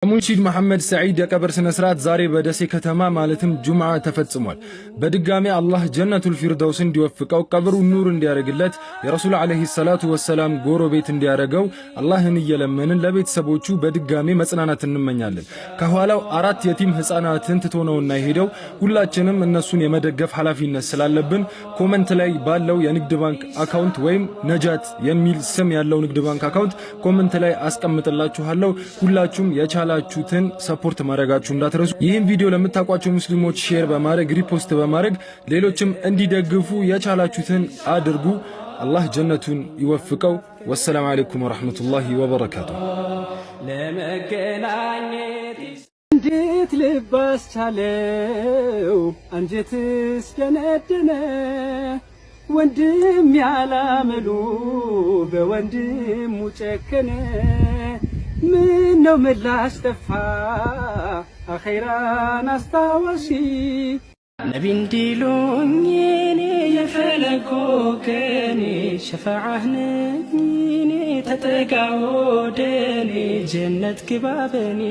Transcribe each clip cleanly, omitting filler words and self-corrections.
ሙንሺድ መሐመድ ሰዒድ የቀብር ስነ ስርዓት ዛሬ በደሴ ከተማ ማለትም ጁምዓ ተፈጽሟል። በድጋሚ አላህ ጀነቱል ፊርደውስ እንዲወፍቀው ቀብሩ ኑር እንዲያረግለት የረሱል አለይሂ ሰላቱ ወሰላም ጎረቤት እንዲያረገው አላህን እየለመንን ለቤተሰቦቹ በድጋሚ መጽናናት እንመኛለን። ከኋላው 4 የቲም ህፃናትን ትቶ ነውና ሄደው ሁላችንም እነሱን የመደገፍ ኃላፊነት ስላለብን ኮመንት ላይ ባለው የንግድ ባንክ አካውንት ወይም ነጃት የሚል ስም ያለው ንግድ ባንክ አካውንት ኮመንት ላይ አስቀምጥላችኋለሁ። ሁላችሁም ላችሁትን ሰፖርት ማድረጋችሁ እንዳትረሱ። ይህን ቪዲዮ ለምታውቋቸው ሙስሊሞች ሼር በማድረግ ሪፖስት በማድረግ ሌሎችም እንዲደግፉ የቻላችሁትን አድርጉ። አላህ ጀነቱን ይወፍቀው። ወሰላሙ አለይኩም ወራህመቱላሂ ወበረካቱ። ለመገናኘት እንዴት ልባስ ቻለው አንጀትስ ደነደነ ወንድም ያላመሉ በወንድሙ ጨከነ ምን ነው ምላሽ ጠፋ አኺራን አስታወሺ ነቢ እንዲሉኝ እኔ የፈለጎ ከኔ ሸፋዓህ ነኝ ተጠጋ ወደኔ ጀነት ግባ በኔ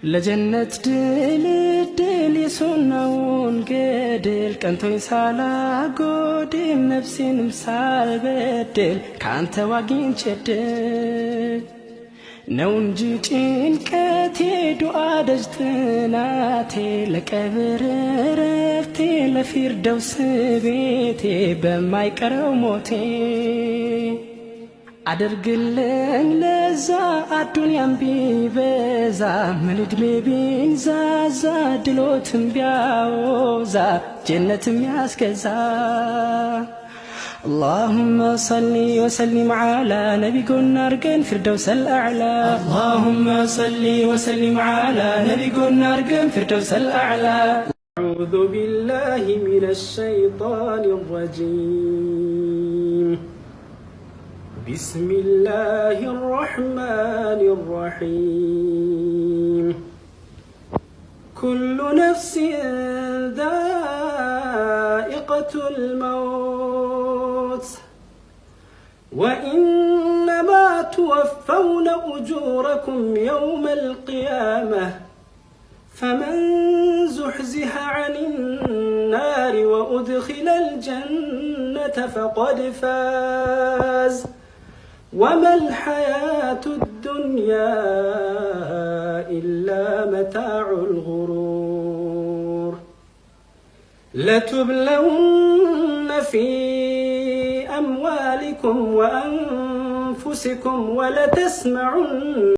ለጀነት ድልድል የሱናውን ገድል ቀንቶኝ ሳላጎድል ነፍሴንም ሳልበድል ካንተ ዋግኝቼ ድል ነው እንጂ ጭንቀቴ ዱዓ ደጅ ጥናቴ ለቀብር ረፍቴ ለፊርደውስ ቤቴ በማይቀረው ሞቴ አድርግልኝ ለዛ አዱንያም ቢበዛ ምን ዕድሜ ቢንዛዛ ድሎትም ቢያወዛ ጀነትም ያስገዛ اللهم صل وسلم على نبي قلنا ارقن فردوس الأعلى اللهم صل وسلم على نبي قلنا ارقن فردوس الأعلى أعوذ بالله من الشيطان الرجيم بسم الله الرحمن الرحيم كل نفس ذائقة الموت وإنما توفون أجوركم يوم القيامة فمن زحزح عن النار وأدخل الجنة فقد فاز وما الحياة الدنيا إلا متاع الغرور لتبلون في أموالكم وأنفسكم ولتسمعن